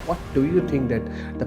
what do you think that the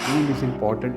team is important?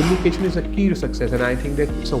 Communication is a key to success and I think that it's a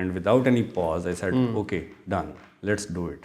and without any pause I said okay, done, let's do it.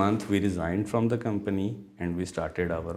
month we resigned from the company and we started our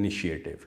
initiative.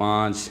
5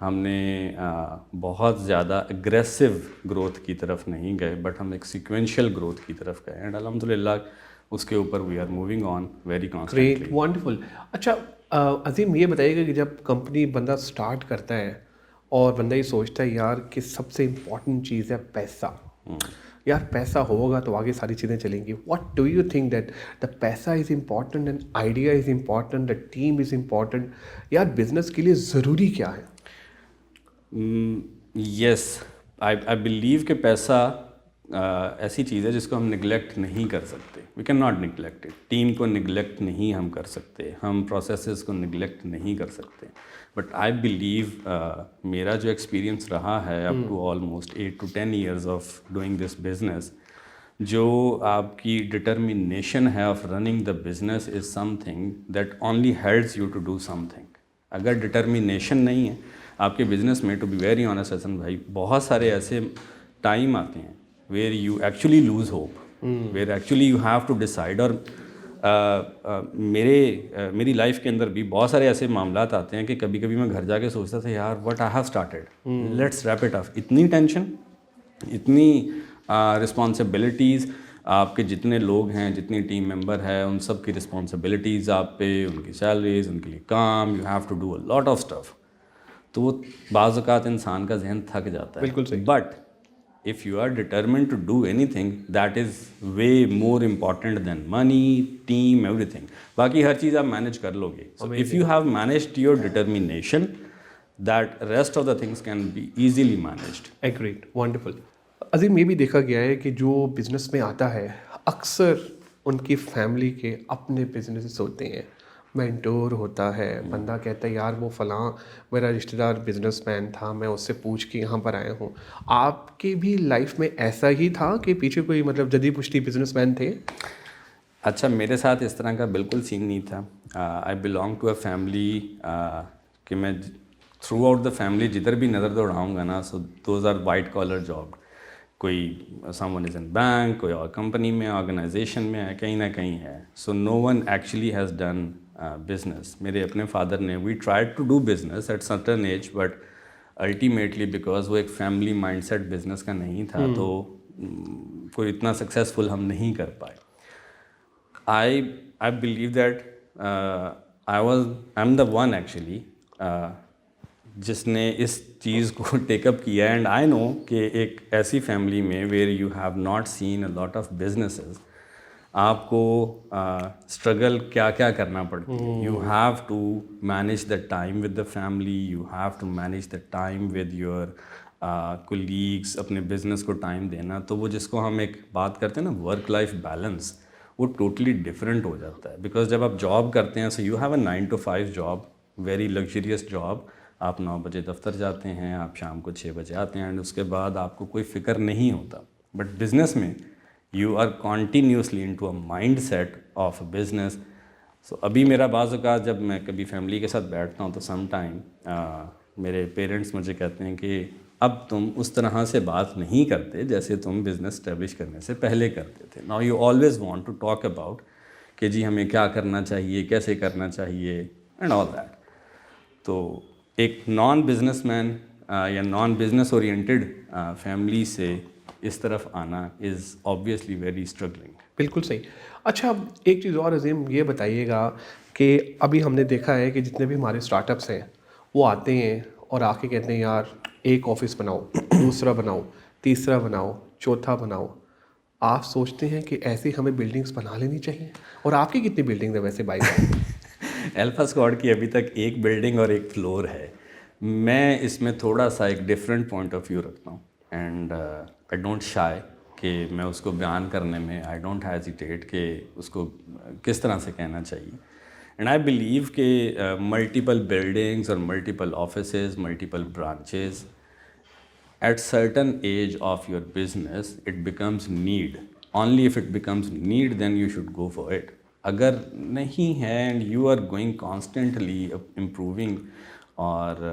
ہم نے بہت زیادہ aggressive growth کی طرف نہیں گئے, but ہم ایک سیکوینشل گروتھ کی طرف گئے, اینڈ الحمد للہ اس کے اوپر we are moving on very constantly. Great, wonderful. اچھا عظیم, یہ بتائیے گا کہ جب کمپنی بندہ اسٹارٹ کرتا ہے اور بندہ یہ سوچتا ہے یار کہ سب سے امپورٹنٹ چیز ہے پیسہ, یار پیسہ ہوگا تو آگے ساری چیزیں چلیں گی. What do you think that the پیسہ is important and idea is important, the team is important, یار بزنس کے لیے ضروری کیا ہے؟ یس, آئی بلیو کہ پیسہ ایسی چیز ہے جس کو ہم نگلیکٹ نہیں کر سکتے. We can not neglect it. Team کو نگلیکٹ نہیں ہم کر سکتے, ہم پروسیسز کو نگلیکٹ نہیں کر سکتے. بٹ آئی بلیو, میرا جو ایکسپیرینس رہا ہے up to almost 8 to 10 years of doing this business, جو آپ کی ڈٹرمینیشن ہے of running the business is something that only helps you to do something. اگر ڈٹرمینیشن نہیں ہے آپ کے بزنس میں, to be very honest Hassan بھائی, بہت سارے ایسے ٹائم آتے ہیں where you actually lose hope, where actually you have to decide. اور میری لائف کے اندر بھی بہت سارے ایسے معاملات آتے ہیں کہ کبھی کبھی میں گھر جا کے سوچتا تھا یار what I have started, let's wrap it up. اتنی ٹینشن, اتنی رسپانسبلٹیز, آپ کے جتنے لوگ ہیں, جتنی ٹیم ممبر ہے, ان سب کی رسپانسبلٹیز آپ پہ, ان کی سیلریز, ان کے لیے کام, you have to do a lot of stuff. تو وہ بعض اوقات انسان کا ذہن تھک جاتا ہے. بالکل صحیح. But if you are determined to do anything, that is way more important than money, team, everything. باقی ہر چیز آپ مینیج کر لو گے. So if you have managed your determination, that rest of the things can be easily managed. Agreed, wonderful. عظیم, یہ بھی دیکھا گیا ہے کہ جو بزنس میں آتا ہے اکثر ان کی فیملی کے اپنے بزنسز ہوتے ہیں, مینٹور ہوتا ہے, بندہ کہتا ہے یار وہ فلاں میرا رشتہ دار بزنس مین تھا, میں اس سے پوچھ کے یہاں پر آیا ہوں. آپ کی بھی لائف میں ایسا ہی تھا کہ پیچھے کوئی مطلب جدید پشتی بزنس مین تھے؟ اچھا, میرے ساتھ اس طرح کا بالکل سین نہیں تھا. I belong to a family کہ میں تھرو آؤٹ دا فیملی جدھر بھی نظر دوڑاؤں گا نا, so those are white collar job. کوئی some one is in bank, کوئی اور کمپنی میں, آرگنائزیشن میں ہے, کہیں نہ کہیں ہے. So no one actually has done business. میرے اپنے فادر نے, we tried to do business at certain age, but ultimately because وہ ایک فیملی مائنڈ سیٹ بزنس کا نہیں تھا, تو کوئی اتنا سکسیزفل ہم نہیں کر پائے. I believe that I'm the one actually جس نے اس چیز کو ٹیک اپ کیا. اینڈ آئی نو کہ ایک ایسی فیملی میں where you have not seen a lot of businesses, آپ کو اسٹرگل کیا کیا کرنا پڑتی ہے. You have to manage the time with the family, you have to manage the time with your colleagues, اپنے بزنس کو ٹائم دینا. تو وہ جس کو ہم ایک بات کرتے ہیں نا ورک لائف بیلنس, وہ ٹوٹلی ڈفرینٹ ہو جاتا ہے. بیکاز جب آپ جاب کرتے ہیں, so you have a 9 to 5 job, very luxurious job. آپ 9 بجے دفتر جاتے ہیں, آپ شام کو 6 بجے آتے ہیں, اینڈ اس کے بعد آپ کو کوئی فکر نہیں ہوتا. بٹ بزنس میں you are continuously into a mindset of a business. So ابھی میرا بعض اوقات جب میں کبھی فیملی کے ساتھ بیٹھتا ہوں تو سم ٹائم میرے پیرنٹس مجھے کہتے ہیں کہ اب تم اس طرح سے بات نہیں کرتے جیسے تم بزنس اسٹیبلش کرنے سے پہلے کرتے تھے. Now you always want to talk about کہ جی ہمیں کیا کرنا چاہیے, کیسے کرنا چاہیے, اینڈ آل دیٹ. تو ایک نان بزنس مین یا نان بزنس اورینٹیڈ فیملی سے اس طرف آنا از آبویسلی ویری اسٹرگلنگ. بالکل صحیح. اچھا, ایک چیز اور عظیم, یہ بتائیے گا کہ ابھی ہم نے دیکھا ہے کہ جتنے بھی ہمارے اسٹارٹ اپس ہیں وہ آتے ہیں اور آ کے کہتے ہیں یار ایک آفس بناؤ, دوسرا بناؤ, تیسرا بناؤ, چوتھا بناؤ. آپ سوچتے ہیں کہ ایسی ہمیں بلڈنگس بنا لینی چاہیے؟ اور آپ کی کتنی بلڈنگ ہے ویسے بائی؟ الفا اسکواڈ کی ابھی تک ایک بلڈنگ اور ایک فلور ہے. میں اس میں تھوڑا سا ایک ڈفرینٹ پوائنٹ آف ویو رکھتا ہوں, اینڈ آئی ڈونٹ شائے کہ میں اس کو بیان کرنے میں, آئی ڈونٹ ہیزیٹیٹ کہ اس کو کس طرح سے کہنا چاہیے. اینڈ آئی بلیو کہ ملٹیپل بلڈنگس اور multiple offices, multiple branches, at certain age of your business it becomes need. Only if it becomes need then you should go for it. اگر نہیں ہے and you are going constantly improving, اور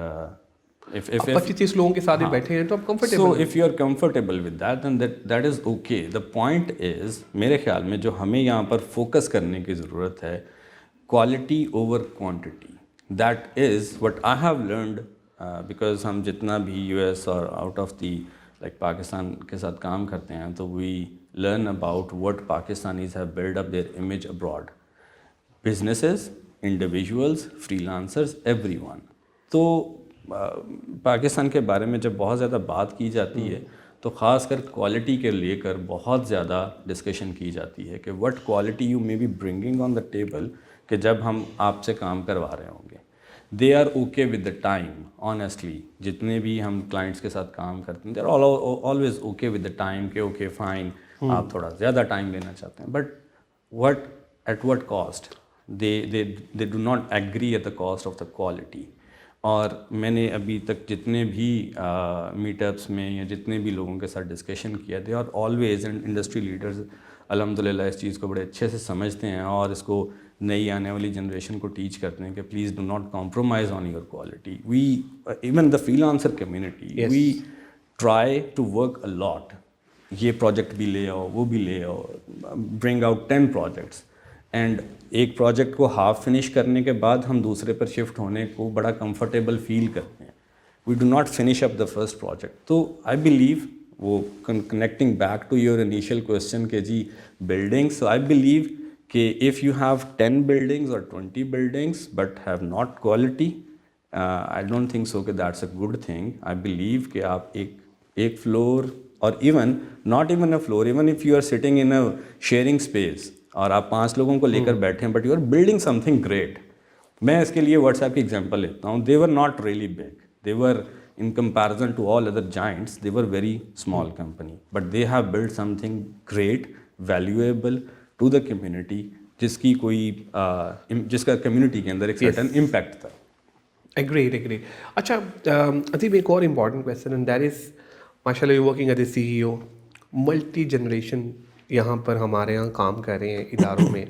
if 25-30 لوگوں کے ساتھ ہی بیٹھے ہیں تو آپ comfortable. So if you are comfortable with that then that is okay. The point is میرے خیال میں جو ہمیں یہاں پر فوکس کرنے کی ضرورت ہے, quality over quantity. That is what I have learned because ہم جتنا بھی یو ایس اور out of the like Pakistan کے ساتھ کام کرتے ہیں تو we learn about what Pakistanis have built up their image abroad, businesses, individuals, freelancers, everyone. تو پاکستان کے بارے میں جب بہت زیادہ بات کی جاتی ہے تو خاص کر کوالٹی کے لے کر بہت زیادہ ڈسکشن کی جاتی ہے کہ what quality you may be bringing on the table, کہ جب ہم آپ سے کام کروا رہے ہوں گے they are okay with the time. Honestly جتنے بھی ہم کلائنٹس کے ساتھ کام کرتے ہیں they are always okay with the time کہ اوکے فائن آپ تھوڑا زیادہ ٹائم لینا چاہتے ہیں, but at what cost they do not agree at the cost of the quality. اور میں نے ابھی تک جتنے بھی میٹ اپس میں یا جتنے بھی لوگوں کے ساتھ ڈسکشن کیا they are always, and industry leaders الحمد للہ اس چیز کو بڑے اچھے سے سمجھتے ہیں اور اس کو نئی آنے والی جنریشن کو ٹیچ کرتے ہیں کہ please do not compromise on your quality. We even the freelancer community we try to work a lot. یہ پروجیکٹ بھی لے آؤ, وہ بھی لے آؤ, برنگ آؤٹ 10 پروجیکٹس, اینڈ ایک پروجیکٹ کو ہاف فنش کرنے کے بعد ہم دوسرے پر شفٹ ہونے کو بڑا کمفرٹیبل فیل کرتے ہیں. We do not finish up the first project. تو آئی بلیو وہ connecting back to your initial question کہ جی بلڈنگ, سو آئی بلیو کہ اف یو ہیو 10 بلڈنگز اور 20 buildings but have not quality, I don't think so کہ that's a good thing. I believe کہ آپ ایک floor اور even not even a floor, even if you are sitting in a sharing space اور آپ 5 لوگوں کو لے کر بیٹھے ہیں but you are building something great. میں اس کے لیے واٹس ایپ کی ایگزامپل لیتا ہوں. They were not really big, they were in comparison to all other giants they were very small company, but they have build something great, valuable to the community, جس کا community کے اندر ایک certain impact تھا. Agri. اچھا عظیم, ایک اور important question and that is ماشاء اللہ you working as a C E O, multi generation یہاں پر ہمارے یہاں کام کر رہے ہیں اداروں میں.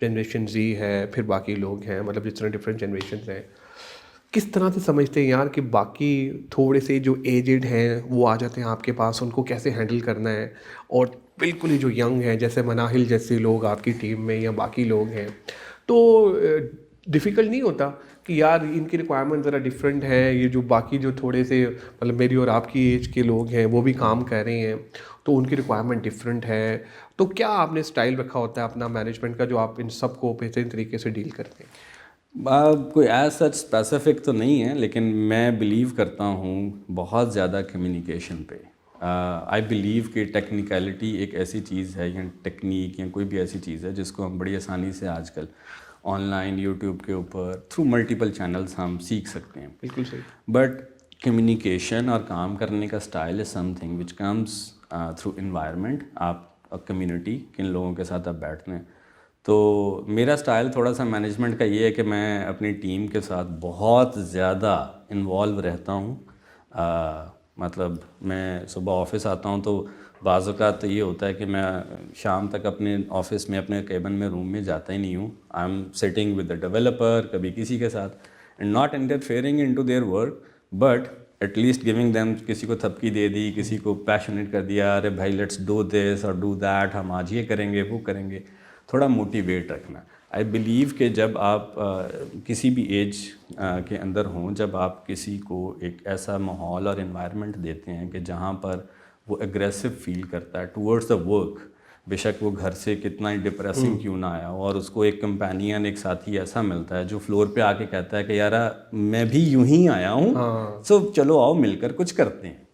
جنریشن زی ہے, پھر باقی لوگ ہیں, مطلب جس طرح ڈفرینٹ جنریشنز ہیں. کس طرح سے سمجھتے ہیں یار کہ باقی تھوڑے سے جو ایجڈ ہیں وہ آ جاتے ہیں آپ کے پاس, ان کو کیسے ہینڈل کرنا ہے, اور بالکل ہی جو ینگ ہیں جیسے مناہل جیسے لوگ آپ کی ٹیم میں یا باقی لوگ ہیں, تو ڈیفیکلٹ نہیں ہوتا کہ یار ان کی ریکوائرمنٹ ذرا ڈفرینٹ ہے, یہ جو باقی جو تھوڑے سے مطلب میری اور آپ کی ایج کے لوگ ہیں وہ بھی کام کر رہے ہیں تو ان کی ریکوائرمنٹ ڈفرینٹ ہے, تو کیا آپ نے اسٹائل رکھا ہوتا ہے اپنا مینجمنٹ کا جو آپ ان سب کو بہترین طریقے سے ڈیل کرتے ہیں؟ کوئی ایز سچ اسپیسیفک تو نہیں ہے, لیکن میں بلیو کرتا ہوں بہت زیادہ کمیونیکیشن پہ. آئی بلیو کہ ٹیکنیکلٹی ایک ایسی چیز ہے یا ٹیکنیک یا کوئی بھی ایسی چیز ہے جس کو ہم بڑی آسانی سے آج کل آن لائن یوٹیوب کے اوپر تھرو ملٹیپل چینلس ہم سیکھ سکتے ہیں. بالکل صحیح. بٹ کمیونیکیشن اور کام کرنے کا style is some thing which comes through environment. آپ کمیونٹی کن لوگوں کے ساتھ آپ بیٹھتے ہیں. تو میرا اسٹائل تھوڑا سا مینجمنٹ کا یہ ہے کہ میں اپنی ٹیم کے ساتھ بہت زیادہ انوالو رہتا ہوں. مطلب میں صبح آفس آتا ہوں تو بعض اوقات تو یہ ہوتا ہے کہ میں شام تک اپنے آفس میں اپنے کیبن میں روم میں جاتا ہی نہیں ہوں. I am sitting with the developer, کبھی کسی کے ساتھ, and not interfering into their work, but at least giving them, کسی کو تھپکی دے دی, کسی کو پیشنیٹ کر دیا, ارے بھائی لیٹس ڈو دس اور ڈو دیٹ, ہم آج یہ کریں گے وہ کریں گے, تھوڑا موٹیویٹ رکھنا. آئی بلیو کہ جب آپ کسی بھی ایج کے اندر ہوں, جب آپ کسی کو ایک ایسا ماحول اور انوائرمنٹ دیتے ہیں کہ جہاں پر وہ اگریسو فیل کرتا ہے ٹورڈز دا ورک, بے شک وہ گھر سے کتنا ہی ڈپریسنگ کیوں نہ آیا ہو, اور اس کو ایک کمپینین, ایک ساتھی ایسا ملتا ہے جو فلور پہ آ کے کہتا ہے کہ یار میں بھی یوں ہی آیا ہوں, سو چلو آؤ مل کر کچھ کرتے ہیں,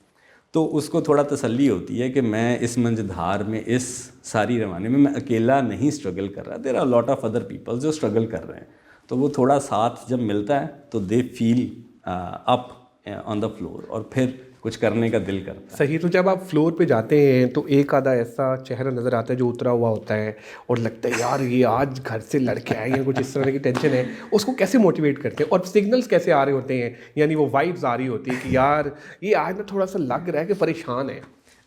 تو اس کو تھوڑا تسلی ہوتی ہے کہ میں اس منجدھار میں, اس ساری روانے میں اکیلا نہیں اسٹرگل کر رہا, there are lot of other people جو اسٹرگل کر رہے ہیں. تو وہ تھوڑا ساتھ جب ملتا ہے تو دے فیل اپ آن دا فلور, اور پھر کچھ کرنے کا دل کرتا ہے. صحیح. تو جب آپ فلور پہ جاتے ہیں تو ایک آدھا ایسا چہرہ نظر آتا ہے جو اترا ہوا ہوتا ہے اور لگتا ہے یار یہ آج گھر سے لڑ کے آئے ہیں, کچھ اس طرح کی ٹینشن ہے, اس کو کیسے موٹیویٹ کرتے ہیں, اور سگنلز کیسے آ رہے ہوتے ہیں, یعنی وہ وائبز آ رہی ہوتی ہے کہ یار یہ آج نا تھوڑا سا لگ رہا ہے کہ پریشان ہے.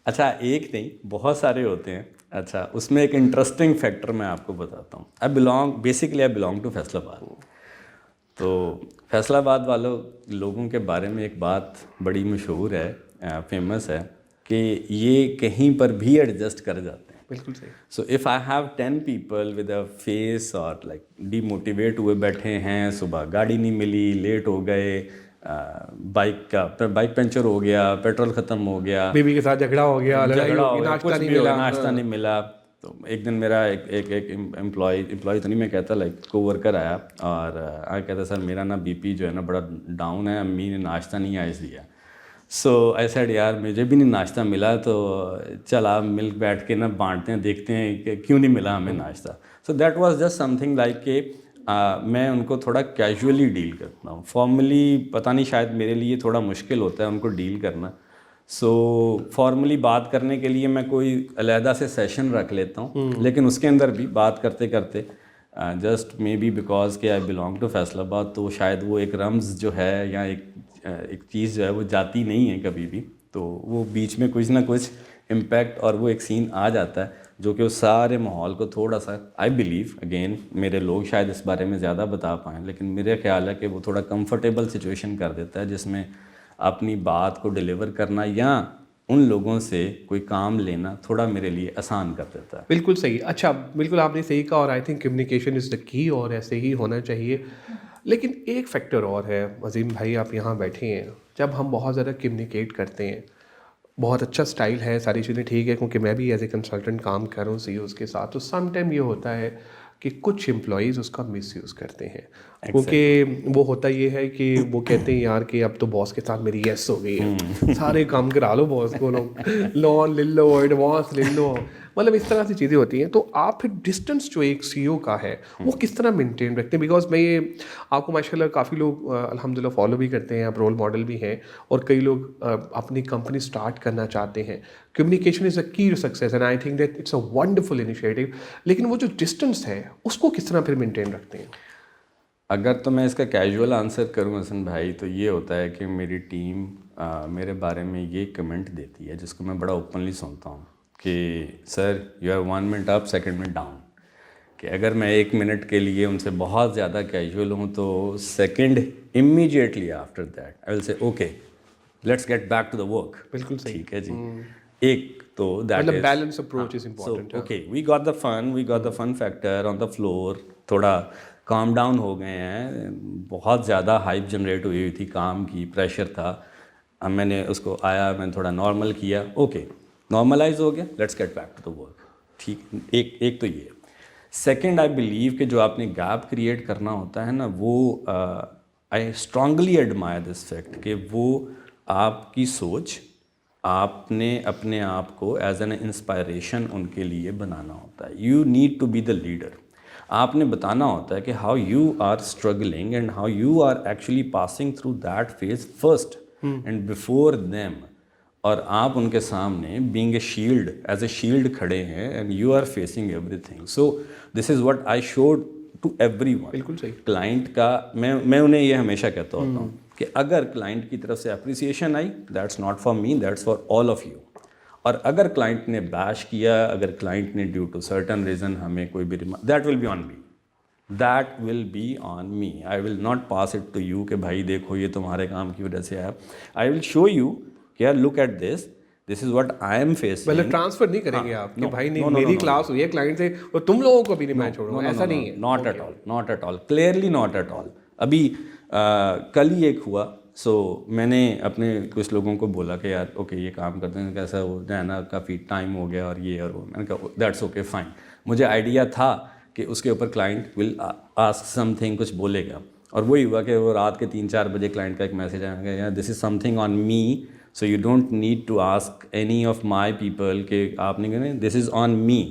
اچھا ایک نہیں, بہت سارے ہوتے ہیں. اچھا اس میں ایک انٹرسٹنگ فیکٹر میں آپ کو بتاتا ہوں. Basically I belong to Faisalabad. تو فیصل آباد والوں لوگوں کے بارے میں ایک بات بڑی مشہور ہے, فیمس ہے, کہ یہ کہیں پر بھی ایڈجسٹ کر جاتے ہیں. بالکل صحیح. So if I have 10 people with a face اور لائک ڈی موٹیویٹ ہوئے بیٹھے ہیں, صبح گاڑی نہیں ملی, لیٹ ہو گئے, بائک پنچر ہو گیا, پیٹرول ختم ہو گیا, بیوی کے ساتھ جھگڑا ہو گیا, لڑائی جھگڑا ہو ہو گیا, گیا, ناشتہ کچھ نہیں بھی ہو گیا, ملا. ناشتہ نہیں ملا. تو ایک دن میرا ایک امپلائی تو نہیں میں کہتا, لائک کو ورکر آیا اور کہتا سر میرا نا بی پی جو ہے نا بڑا ڈاؤن ہے, امی نے ناشتہ نہیں آج دیا. سو آئی سیڈ یار مجھے بھی نہیں ناشتہ ملا, تو چل آپ مل بیٹھ کے نا بانٹتے ہیں, دیکھتے ہیں کہ کیوں نہیں ملا ہمیں ناشتہ. So that was just some thing like کہ میں ان کو تھوڑا کیجولی ڈیل کرتا ہوں. فارملی پتہ نہیں شاید میرے لیے تھوڑا مشکل ہوتا ہے ان کو ڈیل کرنا. سو فارملی بات کرنے کے لیے میں کوئی علیحدہ سے سیشن رکھ لیتا ہوں, لیکن اس کے اندر بھی بات کرتے کرتے جسٹ مے بی بیکاز کہ آئی بلانگ ٹو فیصل آباد, تو شاید وہ ایک رمز جو ہے یا ایک چیز جو ہے وہ جاتی نہیں ہے کبھی بھی, تو وہ بیچ میں کچھ نہ کچھ امپیکٹ اور وہ ایک سین آ جاتا ہے جو کہ اس سارے ماحول کو تھوڑا سا, آئی بلیو اگین میرے لوگ شاید اس بارے میں زیادہ بتا پائیں, لیکن میرے خیال ہے کہ وہ تھوڑا کمفرٹیبل سچویشن کر دیتا ہے جس میں اپنی بات کو ڈیلیور کرنا یا ان لوگوں سے کوئی کام لینا تھوڑا میرے لیے آسان کر دیتا ہے. بالکل صحیح. اچھا بالکل آپ نے صحیح کہا, اور آئی تھنک کمیونیکیشن از دا کی, اور ایسے ہی ہونا چاہیے. لیکن ایک فیکٹر اور ہے عظیم بھائی, آپ یہاں بیٹھے ہیں, جب ہم بہت زیادہ کمیونیکیٹ کرتے ہیں, بہت اچھا اسٹائل ہے, ساری چیزیں ٹھیک ہے, کیونکہ میں بھی ایز اے کنسلٹنٹ کام کر رہا ہوں سی اوز کے ساتھ, تو سم ٹائم یہ ہوتا ہے کہ کچھ امپلائیز اس کا مس یوز کرتے ہیں, کیونکہ وہ ہوتا یہ ہے کہ وہ کہتے ہیں یار کہ اب تو باس کے ساتھ میری یس ہو گئی ہے, سارے کام کرا لو باس کو, لون لے لو, ایڈوانس لے لو, مطلب اس طرح سے چیزیں ہوتی ہیں. تو آپ پھر ڈسٹینس جو ایک سی او کا ہے وہ کس طرح مینٹین رکھتے ہیں؟ بیکاز میں یہ آپ کو ماشاء اللہ کافی لوگ الحمد للہ فالو بھی کرتے ہیں, آپ رول ماڈل بھی ہیں, اور کئی لوگ اپنی کمپنی اسٹارٹ کرنا چاہتے ہیں. Communication is a key to success and I think that it's a wonderful initiative, لیکن وہ جو ڈسٹینس ہے اس کو کس طرح پھر مینٹین رکھتے ہیں؟ اگر تو میں اس کا کیجول آنسر کروں حسن بھائی, تو یہ ہوتا ہے کہ میری ٹیم میرے بارے میں یہ کمنٹ دیتی ہے جس کو میں بڑا اوپنلی سنتا ہوں کہ sir you are 1 minute up 2 minute down. کہ اگر میں 1 منٹ کے لیے ان سے بہت زیادہ کیجول ہوں تو second immediately after that I will say okay let's get back to the work. بالکل صحیح. ٹھیک ہے جی. ایک تو that is balance approach is important. Okay we got the fun factor on the floor, تھوڑا کام ڈاؤن ہو گئے ہیں, بہت زیادہ ہائپ جنریٹ ہوئی تھی کام کی, پریشر تھا, اب میں نے اس کو آیا, میں نے تھوڑا نارمل کیا, اوکے نارملائز ہو گیا, let's get back to the work. ٹھیک, ایک تو یہ. سیکنڈ آئی بلیو کہ جو آپ نے گیپ کریٹ کرنا ہوتا ہے نا, وہ I strongly admirer this fact کہ وہ آپ کی سوچ آپ نے اپنے آپ کو ایز این انسپائریشن ان کے لیے بنانا ہوتا ہے. You need to be the leader. آپ نے بتانا ہوتا ہے کہ how you are struggling and how you are actually passing through that phase first and before them, اور آپ ان کے سامنے being a shield, as a shield کھڑے ہیں and you are facing everything. So this is what I should to everyone. بالکل صحیح. Client کا میں انہیں یہ ہمیشہ کہتا ہوتا ہوں کہ اگر کلائنٹ کی طرف سے appreciation I, that's not for me, that's for all of you. اور اگر کلائنٹ نے بیش کیا, اگر کلائنٹ نے ڈیو ٹو سرٹن ریزن ہمیں کوئی بھی that will be on me, that will be on me. I will not pass it to you کہ بھائی دیکھو یہ تمہارے کام کی وجہ سے آیا. آئی ول شو یو کہ یار look at this, this is what I am facing. مطلب ٹرانسفر نہیں کریں گے آپ کہ بھائی نہیں میری کلاس ہوئی ہے کلائنٹ سے اور تم لوگوں کو بھی نہیں میں چھوڑوں گا, ایسا نہیں ہے. Not at all, not at all, clearly not at all. ابھی کل ہی ایک ہوا, سو میں نے اپنے کچھ لوگوں کو بولا کہ یار اوکے یہ کام کرتے ہیں, کیسا ہو جائے نا, کافی ٹائم ہو گیا اور یہ اور وہ. میں نے کہا دیٹس اوکے فائن. مجھے آئیڈیا تھا کہ اس کے اوپر client will ask some thing, کچھ بولے گا, اور وہی ہوا کہ وہ رات کے 3-4 بجے کلائنٹ کا ایک میسیج آیا کہ یار this is something on me, so you don't need to ask any of my people کہ آپ نے کہنا دس is on me.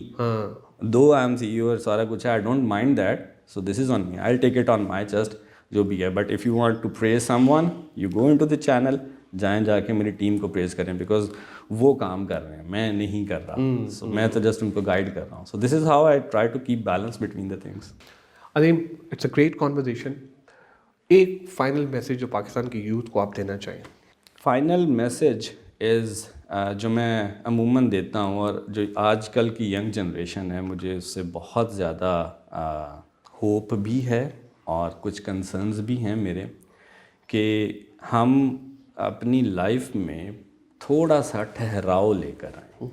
Do I M C E او اور سارا کچھ ہے, I don't mind that, so this is on me, I take it on my chest جو بھی ہے. But if you want to praise someone, you go into the channel, جائیں جا کے میری ٹیم کو پریز کریں, بیکاز وہ کام کر رہے ہیں, میں نہیں کر رہا. سو میں تو جسٹ ان کو گائڈ کر رہا ہوں. So this is how I try to keep balance between the things. Azeem, it's a great conversation. ایک فائنل میسیج جو پاکستان کی یوتھ کو آپ دینا چاہیں. فائنل میسیج از جو میں عموماً دیتا ہوں, اور جو آج کل کی ینگ جنریشن ہے, مجھے اس سے بہت زیادہ ہوپ بھی ہے اور کچھ کنسرنز بھی ہیں میرے, کہ ہم اپنی لائف میں تھوڑا سا ٹھہراؤ لے کر آئیں,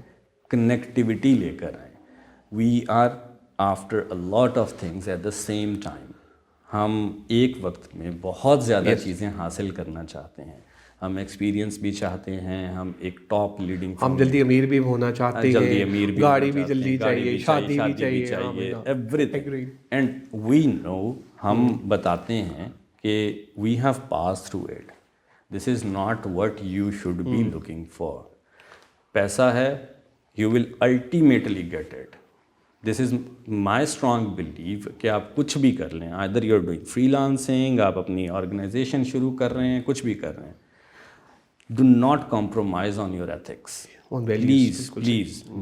کنیکٹیوٹی لے کر آئیں. We are after a lot of things at the same time. ہم ایک وقت میں بہت زیادہ چیزیں حاصل کرنا چاہتے ہیں. ہم ایکسپیرینس بھی چاہتے ہیں, ہم ایک ٹاپ لیڈنگ, ہم جلدی امیر بھی ہونا چاہتے ہیں, جلدی امیر بھی گاڑی بھی جلدی چاہیے, شادی بھی چاہیے, چاہیے, everything. And we know, ہم بتاتے ہیں کہ we have pass through it. This is not what you should be looking for. پیسہ ہے, you will ultimately get it. This is my strong believe کہ آپ کچھ بھی کر لیں, either you are doing freelancing, آپ اپنی آرگنائزیشن شروع کر رہے ہیں, کچھ بھی کر رہے ہیں, do not compromise on your ethics. Please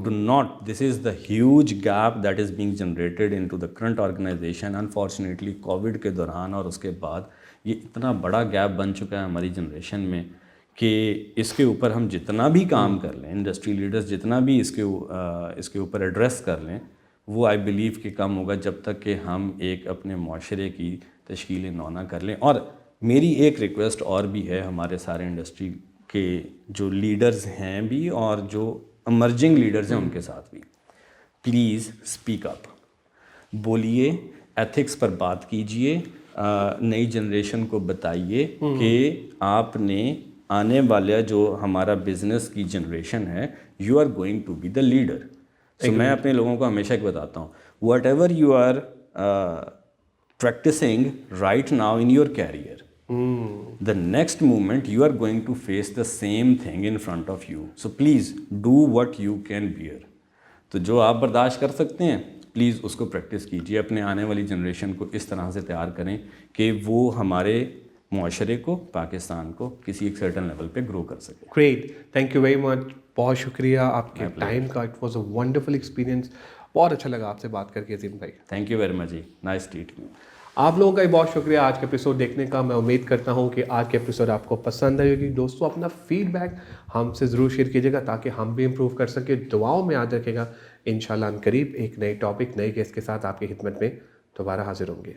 do not. This is the huge gap that is being generated into the current organization. Unfortunately Covid کے دوران اور اس کے بعد یہ اتنا بڑا گیپ بن چکا ہے ہماری جنریشن میں کہ اس کے اوپر ہم جتنا بھی کام کر لیں, انڈسٹری لیڈرز جتنا بھی اس کے اوپر ایڈریس کر لیں, وہ آئی بلیو کہ کم ہوگا جب تک کہ ہم ایک اپنے معاشرے کی تشکیل نو نہ کر لیں. اور میری ایک ریکویسٹ اور بھی ہے ہمارے سارے انڈسٹری کہ جو لیڈرز ہیں بھی اور جو امرجنگ لیڈرز ہیں ان کے ساتھ بھی, پلیز اسپیک اپ, بولیے, ایتھکس پر بات کیجئے, نئی جنریشن کو بتائیے کہ آپ نے آنے والا جو ہمارا بزنس کی جنریشن ہے, you are going to be the leader. سو میں اپنے لوگوں کو ہمیشہ بتاتا ہوں, whatever you are practising right now in your career, the next moment you are going to face the same thing in front of you. So please do what you can bear. تو جو آپ برداشت کر سکتے ہیں please اس کو practice کیجیے, اپنے آنے والی جنریشن کو اس طرح سے تیار کریں کہ وہ ہمارے معاشرے کو, پاکستان کو کسی ایک سرٹن لیول پہ گرو کر سکے. گریٹ, تھینک یو ویری مچ, بہت شکریہ آپ کے ٹائم کا. It was a wonderful experience, بہت اچھا لگا آپ سے بات کر کے عظیم بھائی. تھینک یو ویری مچ جی, نائس ٹریٹ. آپ لوگوں کا بھی بہت شکریہ آج کے ایپیسوڈ دیکھنے کا. میں امید کرتا ہوں کہ آج کے ایپیسوڈ آپ کو پسند آئے گی. دوستو اپنا فیڈ بیک ہم سے ضرور شیئر کیجیے گا تاکہ ہم بھی امپروو کر سکیں. دعاؤں میں یاد رکھے گا. انشاءاللہ ان قریب ایک نئے ٹاپک, نئے گیسٹ کے ساتھ آپ کی خدمت میں دوبارہ حاضر ہوں گے.